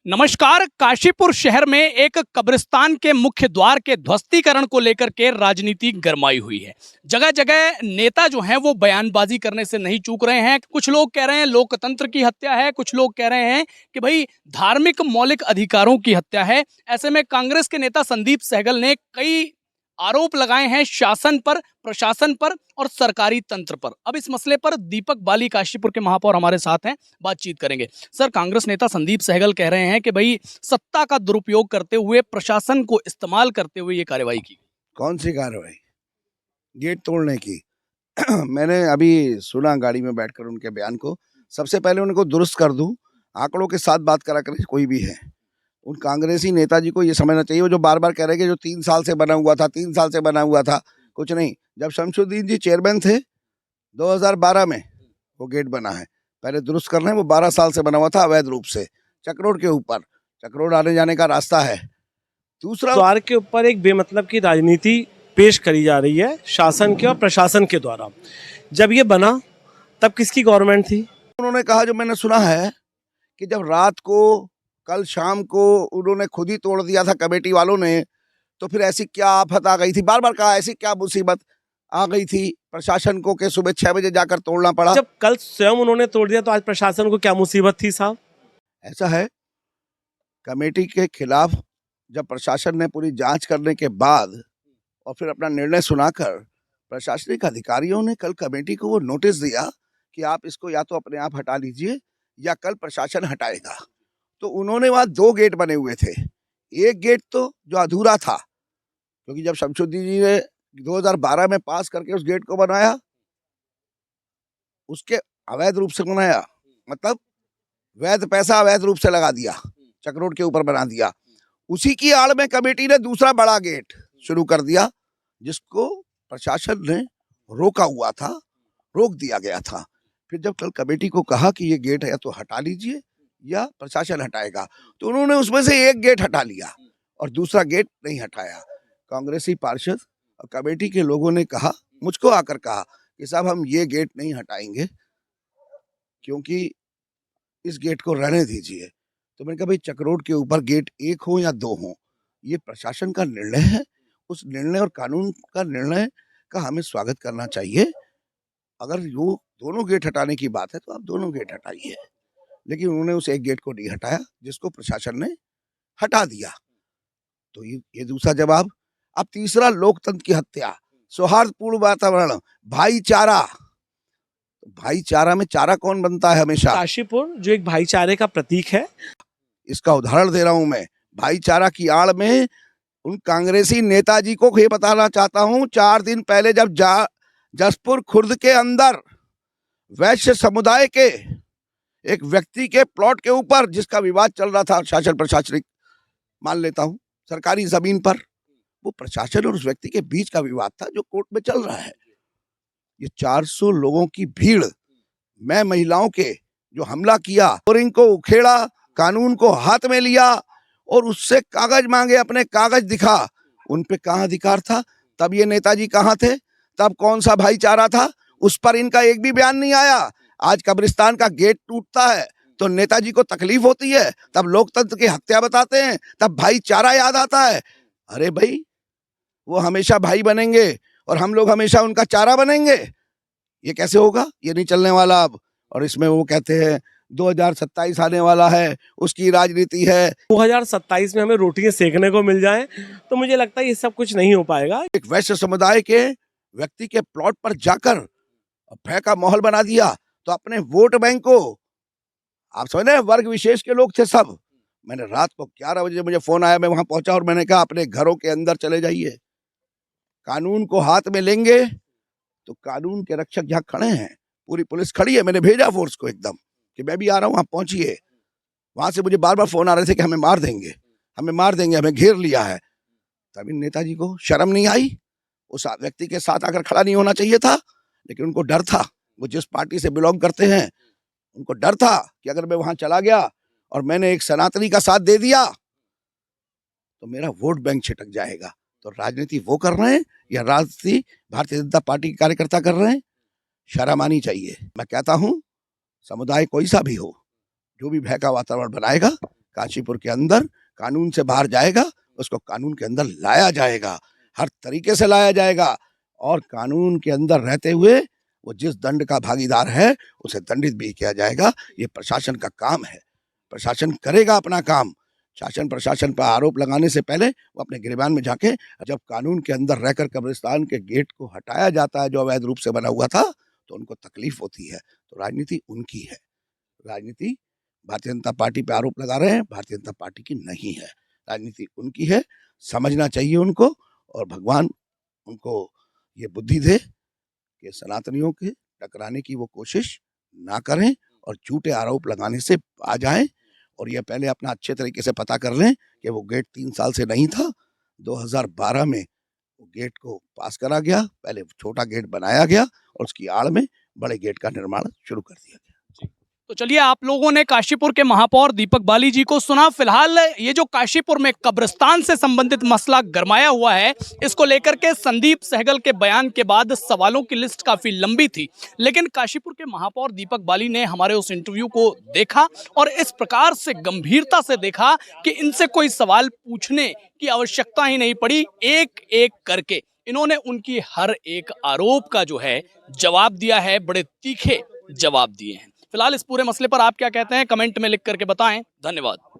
नमस्कार। काशीपुर शहर में एक कब्रिस्तान के मुख्य द्वार के ध्वस्तीकरण को लेकर के राजनीति गरमाई हुई है। जगह जगह नेता जो हैं वो बयानबाजी करने से नहीं चूक रहे हैं। कुछ लोग कह रहे हैं लोकतंत्र की हत्या है, कुछ लोग कह रहे हैं कि भाई धार्मिक मौलिक अधिकारों की हत्या है। ऐसे में कांग्रेस के नेता संदीप सहगल ने कई आरोप लगाए हैं शासन पर, प्रशासन पर और सरकारी तंत्र पर। अब इस मसले पर दीपक बाली काशीपुर के महापौर हमारे साथ हैं, बातचीत करेंगे। सर, कांग्रेस नेता संदीप सहगल कह रहे हैं कि भाई सत्ता का दुरुपयोग करते हुए, प्रशासन को इस्तेमाल करते हुए ये कार्रवाई की। कौन सी कार्रवाई? गेट तोड़ने की। मैंने अभी सुना गाड़ी में बैठकर उनके बयान को। सबसे पहले उनको दुरुस्त कर दूं, आंकड़ों के साथ बात करा करें कोई भी है। उन कांग्रेसी नेताजी को ये समझना चाहिए, वो जो बार बार कह रहे हैं कि जो 3 साल से बना हुआ था, 3 साल से बना हुआ था, कुछ नहीं। जब शमसुद्दीन जी चेयरमैन थे 2012 में वो गेट बना है। पहले दुरुस्त करना है, वो 12 साल से बना हुआ था अवैध रूप से चक्रोड के ऊपर। चक्रोड आने जाने का रास्ता है। दूसरा, द्वार के ऊपर एक बेमतलब की राजनीति पेश करी जा रही है शासन के और प्रशासन के द्वारा। जब ये बना तब किसकी गवर्नमेंट थी? उन्होंने कहा, जो मैंने सुना है कि जब रात को, कल शाम को उन्होंने खुद ही तोड़ दिया था कमेटी वालों ने, तो फिर ऐसी क्या आफत आ गई थी? बार बार कहा ऐसी क्या मुसीबत आ गई थी प्रशासन को कि सुबह 6 बजे जाकर तोड़ना पड़ा। जब कल स्वयं उन्होंने तोड़ दिया तो आज प्रशासन को क्या मुसीबत थी साहब? ऐसा है, कमेटी के खिलाफ जब प्रशासन ने पूरी जांच करने के बाद और फिर अपना निर्णय सुनाकर प्रशासनिक अधिकारियों ने कल कमेटी को वो नोटिस दिया कि आप इसको या तो अपने आप हटा लीजिए या कल प्रशासन हटाएगा। तो उन्होंने वहां 2 गेट बने हुए थे। एक गेट तो जो अधूरा था, क्योंकि जब शमसुद्दीन जी ने 2012 में पास करके उस गेट को बनाया, उसके अवैध रूप से बनाया, मतलब वैध पैसा अवैध रूप से लगा दिया, चक्रोड के ऊपर बना दिया। उसी की आड़ में कमेटी ने दूसरा बड़ा गेट शुरू कर दिया, जिसको प्रशासन ने रोका हुआ था, रोक दिया गया था। फिर जब कल कमेटी को कहा कि ये गेट है तो हटा लीजिए या प्रशासन हटाएगा, तो उन्होंने उसमें से एक गेट हटा लिया और दूसरा गेट नहीं हटाया। कांग्रेसी पार्षद और कमेटी के लोगों ने कहा, मुझको आकर कहा कि साहब हम ये गेट नहीं हटाएंगे क्योंकि इस गेट को रहने दीजिए। तो मैंने कहा, भाई चक्रोड के ऊपर गेट 1 हो या 2 हो, ये प्रशासन का निर्णय है। उस निर्णय और कानून का निर्णय का हमें स्वागत करना चाहिए। अगर वो दोनों गेट हटाने की बात है तो आप दोनों गेट हटाइए, लेकिन उन्होंने उस एक गेट को नहीं हटाया जिसको प्रशासन ने हटा दिया। तो ये दूसरा जवाब। अब तीसरा, लोकतंत्र की हत्या, सौहार्दपूर्ण वातावरण, भाईचारा। भाईचारा में चारा कौन बनता है? हमेशा काशीपुर जो एक भाईचारे का प्रतीक है। इसका उदाहरण दे रहा हूं मैं। भाईचारा की आड़ में उन कांग्रेसी नेताजी को ये बताना चाहता हूं, 4 दिन पहले जब जसपुर खुर्द के अंदर वैश्य समुदाय के एक व्यक्ति के प्लॉट के ऊपर जिसका विवाद चल रहा था, शासन प्रशासनिक मान लेता हूं, सरकारी जमीन पर, वो प्रशासन और उस व्यक्ति के बीच का विवाद था जो कोर्ट में चल रहा है। ये 400 लोगों की भीड़ में महिलाओं के जो हमला किया और इनको उखेड़ा, कानून को हाथ में लिया और उससे कागज मांगे, अपने कागज दिखा। उन पे कहाँ अधिकार था? तब ये नेताजी कहाँ थे? तब कौन सा भाईचारा था? उस पर इनका एक भी बयान नहीं आया। आज कब्रिस्तान का गेट टूटता है तो नेताजी को तकलीफ होती है, तब लोकतंत्र की हत्या बताते हैं, तब भाईचारा याद आता है। अरे भाई, वो हमेशा भाई बनेंगे और हम लोग हमेशा उनका चारा बनेंगे? ये कैसे होगा? ये नहीं चलने वाला अब। और इसमें वो कहते हैं 2027 आने वाला है, उसकी राजनीति है। 2027 में हमें रोटियां सेकने को मिल जाएं, तो मुझे लगता है ये सब कुछ नहीं हो पाएगा। एक वैश्य समुदाय के व्यक्ति के प्लॉट पर जाकर भय का माहौल बना दिया, तो अपने वोट बैंक को, आप समझ रहे हैं, वर्ग विशेष के लोग थे सब। मैंने रात को 11 बजे मुझे फोन आया, मैं वहां पहुंचा और मैंने कहा अपने घरों के अंदर चले जाइए, कानून को हाथ में लेंगे तो कानून के रक्षक जहाँ खड़े हैं, पूरी पुलिस खड़ी है। मैंने भेजा फोर्स को एकदम कि मैं भी आ रहा हूँ, आप पहुंचिए। वहां से मुझे बार बार फोन आ रहे थे कि हमें मार देंगे, हमें मार देंगे, हमें घेर लिया है। तभी नेताजी को शर्म नहीं आई? उस व्यक्ति के साथ आकर खड़ा नहीं होना चाहिए था? लेकिन उनको डर था, वो जिस पार्टी से बिलोंग करते हैं, उनको डर था कि अगर मैं वहां चला गया और मैंने एक सनातनी का साथ दे दिया तो मेरा वोट बैंक छिटक जाएगा। तो राजनीति वो कर रहे हैं या राजनीति भारतीय जनता पार्टी के कार्यकर्ता कर रहे हैं? शर्म आनी चाहिए। मैं कहता हूं, समुदाय कोई सा भी हो, जो भी भय का वातावरण बनाएगा, काशीपुर के अंदर कानून से बाहर जाएगा, उसको कानून के अंदर लाया जाएगा, हर तरीके से लाया जाएगा, और कानून के अंदर रहते हुए वो जिस दंड का भागीदार है उसे दंडित भी किया जाएगा। ये प्रशासन का काम है, प्रशासन करेगा अपना काम। शासन प्रशासन पर आरोप लगाने से पहले वो अपने गिरबान में झांके। जब कानून के अंदर रहकर कब्रिस्तान के गेट को हटाया जाता है जो अवैध रूप से बना हुआ था, तो उनको तकलीफ होती है। तो राजनीति उनकी है, राजनीति भारतीय जनता पार्टी पे आरोप लगा रहे हैं, भारतीय जनता पार्टी की नहीं है, राजनीति उनकी है। समझना चाहिए उनको, और भगवान उनको ये बुद्धि दे कि सनातनियों के टकराने की वो कोशिश ना करें और झूठे आरोप लगाने से आ जाएं। और ये पहले अपना अच्छे तरीके से पता कर लें कि वो गेट 3 साल से नहीं था, 2012 में वो गेट को पास करा गया, पहले छोटा गेट बनाया गया और उसकी आड़ में बड़े गेट का निर्माण शुरू कर दिया गया। तो चलिए, आप लोगों ने काशीपुर के महापौर दीपक बाली जी को सुना। फिलहाल ये जो काशीपुर में कब्रिस्तान से संबंधित मसला गरमाया हुआ है, इसको लेकर के संदीप सहगल के बयान के बाद सवालों की लिस्ट काफी लंबी थी, लेकिन काशीपुर के महापौर दीपक बाली ने हमारे उस इंटरव्यू को देखा और इस प्रकार से गंभीरता से देखा कि इनसे कोई सवाल पूछने की आवश्यकता ही नहीं पड़ी। एक एक करके इन्होंने उनकी हर एक आरोप का जो है जवाब दिया है, बड़े तीखे जवाब दिए हैं। फिलहाल इस पूरे मसले पर आप क्या कहते हैं, कमेंट में लिख करके बताएं। धन्यवाद।